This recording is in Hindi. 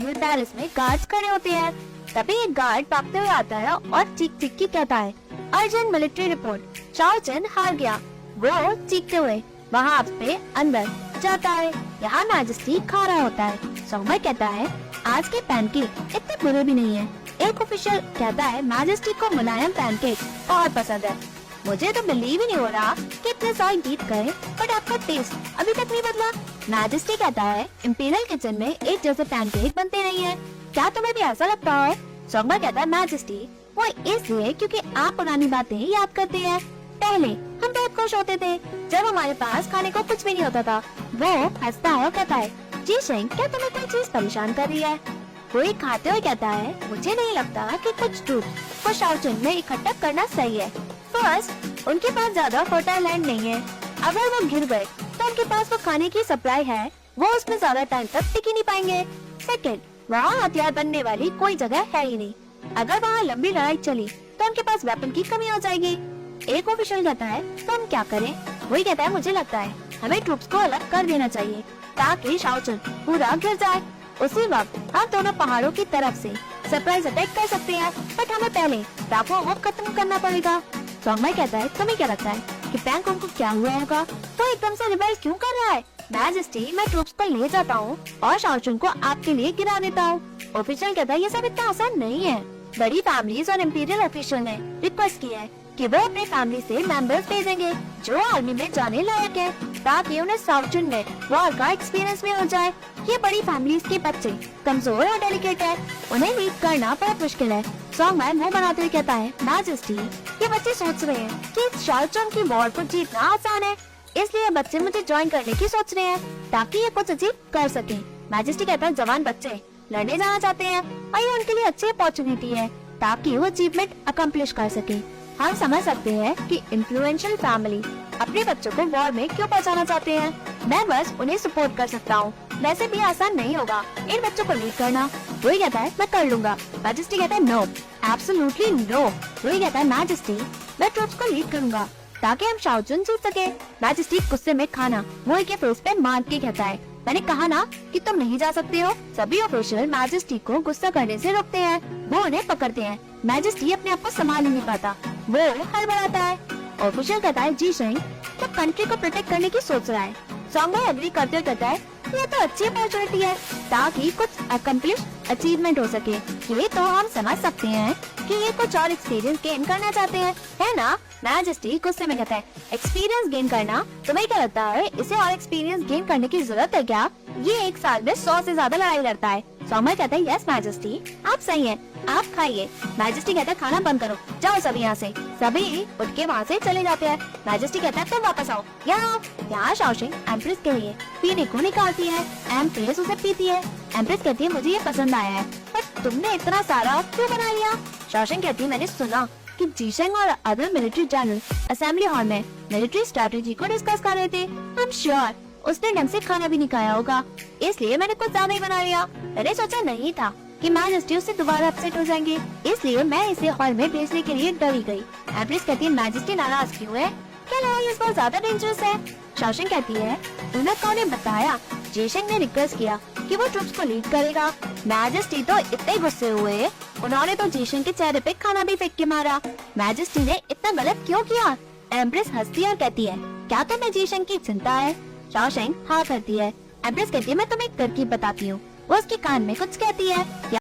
इंपीरियल पैलेस में गार्ड्स खड़े होते हैं। तभी एक गार्ड भागते हुए आता है और चीख चीख के कहता है, urgent military report, Shao chain हार गया। वो चीखते हुए वहाँ पे अंदर जाता है। यहाँ मैजेस्टी खा रहा होता है। सोंगबाई कहता है, आज के पैनकेक इतने बुरे भी नहीं है। एक ऑफिशियल कहता है, मैजेस्टी को मुलायम पैनकेक बहुत पसंद है। मुझे तो बिलीव ही नहीं हो रहा कि इतने साल बीत गए बट आपका टेस्ट अभी तक नहीं बदला। मैजेस्टी कहता है, इंपीरियल किचन में एक जैसे पैनकेक बनते नहीं है। क्या तुम्हें भी ऐसा लगता है? सोंगबाई कहता है, मैजेस्टी वो इसलिए क्योंकि आप पुरानी बातें याद करते हैं। पहले हम बहुत खुश होते थे जब हमारे पास खाने को कुछ भी नहीं होता था। वो हंसता है और कहता है, जी शेंग, क्या तुम्हें कोई चीज परेशान कर रही है? कोई खाते हुए कहता है, मुझे नहीं लगता कि कुछ दूध को शाओ चेन में इकट्ठा करना सही है। फर्स्ट, उनके पास ज्यादा फर्टाइल लैंड नहीं है। अगर वो गिर गए तो उनके पास वो खाने की सप्लाई है, वो उसमें ज्यादा टाइम तक टिक ही नहीं पाएंगे। सेकंड, वहाँ हथियार बनने वाली कोई जगह है ही नहीं। अगर वहाँ लंबी लड़ाई चली तो उनके पास वेपन की कमी हो जाएगी। एक ऑफिशियल कहता है, तो हम क्या करें? वही कहता है, मुझे लगता है हमें ट्रूप्स को अलग कर देना चाहिए ताकि शाओ चेन पूरा गिर जाए। उसी वक्त हम दोनों पहाड़ों की तरफ से सरप्राइज अटैक कर सकते हैं, बट हमें पहले टापुओं को खत्म करना पड़ेगा। सोंगबाई कहता है, तुम्हें क्या लगता है कि पैंगोंग को क्या हुआ होगा? तो एकदम से रिबेल क्यों कर रहा है? मैजेस्टी, मैं ट्रूप्स को ले जाता हूँ और शाओ चेन को आपके लिए गिरा देता हूँ। ऑफिशियल कहता है, ये सब इतना आसान नहीं है। बड़ी फैमिलीज और इंपीरियल ऑफिशियल ने रिक्वेस्ट की है कि वो अपने फैमिली से मेंबर्स भेजेंगे जो आर्मी में जाने लायक है, ताकि उन्हें शाओ चेन में वॉर का एक्सपीरियंस भी हो जाए। ये बड़ी फैमिलीज के बच्चे कमजोर और डेलिकेट है, उन्हें लीड करना बहुत मुश्किल है। सोंगबाई मुंह बनाते हुए कहता है, मैजेस्टी, ये बच्चे सोच रहे हैं कि शाओ चेन की वॉर को जीतना आसान है, इसलिए बच्चे मुझे ज्वाइन करने की सोच रहे हैं ताकि ये कुछ अचीव कर सके। मैजेस्टी कहता है, जवान बच्चे लड़ने जाना चाहते हैं और ये उनके लिए अच्छी अपॉर्चुनिटी है ताकि वो अचीवमेंट अकम्प्लिश कर सके। हम समझ सकते हैं कि इन्फ्लुएंशियल फैमिली अपने बच्चों को वॉर में क्यों पहुंचाना चाहते हैं। मैं बस उन्हें सपोर्ट कर सकता हूँ। वैसे भी आसान नहीं होगा इन बच्चों को लीड करना। वही कहता है, मैं कर लूंगा। मैजेस्टी कहता है, नो, एब्सोल्युटली नो। वही कहता है, मैजेस्टी, मैं ट्रूप्स को लीड करूंगा ताकि हम शाओ चेन जीत सके। मैजेस्टी गुस्से में खाना वही के फेस पे मार के कहता है, मैंने कहा ना कि तुम नहीं जा सकते हो। सभी ऑफिशियल मैजेस्टी को गुस्सा करने से रोकते हैं। वो उन्हें पकड़ते हैं। मैजेस्टी अपने आप को संभाल नहीं पाता, वो हड़बड़ाता है। ऑफिशियल कहता है, जी शेंग, तो कंट्री को प्रोटेक्ट करने की सोच रहा है। सोंगबाई एग्री करते हुए कहता है, ये तो अच्छी अपॉर्चुनिटी है ताकि कुछ अकम्प्लिश अचीवमेंट हो सके। ये तो हम समझ सकते हैं कि ये कुछ और एक्सपीरियंस गेन करना चाहते हैं, है ना? मैजेस्टी गुस्से में कहता है, एक्सपीरियंस गेन करना? तुम्हें क्या लगता है इसे और एक्सपीरियंस गेन करने की जरूरत है क्या? ये एक साल में 100 से ज्यादा लड़ाई लड़ता है। सोंगबाई कहता है, यस मैजेस्टी, आप सही हैं, आप खाइए। मैजेस्टी कहता है, खाना बंद करो, जाओ सभी यहाँ से। सभी उठ के वहाँ से चले जाते हैं। मैजेस्टी कहता है, तुम वापस आओ। यहाँ शाओ चेन एम्प्रेस के लिए पीने को निकालती है। एम्प्रेस उसे पीती है। एम्प्रेस कहती है, मुझे ये पसंद आया है, पर तुमने इतना सारा क्यों बना लिया? शाओ चेन कहती है, मैंने सुना कि जी शेंग और other military general assembly hall में मिलिट्री स्ट्रेटेजी को डिस्कस कर रहे थे। आई एम श्योर उसने ढंग से खाना भी नहीं खाया होगा, इसलिए मैंने कुछ ज्यादा ही बना लिया। मैंने सोचा नहीं था कि मैजेस्टी उससे दोबारा अपसेट हो जाएंगे, इसलिए मैं इसे हॉल में भेजने के लिए डरी गई। एम्प्रेस कहती है, मैजेस्टी नाराज क्यों है? क्या लड़ाई इस बार ज्यादा डेंजरस है? शाओ चेन कहती है, उन्हें बताया जी शेंग ने रिक्वेस्ट किया कि वो ट्रूप्स को लीड करेगा। मैजेस्टी तो इतने गुस्से हुए, उन्होंने तो जी शेंग के चेहरे पे खाना भी फेंक के मारा। मैजेस्टी ने इतना गलत क्यों किया? एम्प्रेस हंसती है और कहती है, क्या तुम्हें जी शेंग की चिंता है? शाओ चेन हाँ करती है। एम्प्रेस कहती है, मैं तुम्हें एक तरकीब बताती हूँ। वो उसके कान में कुछ कहती है।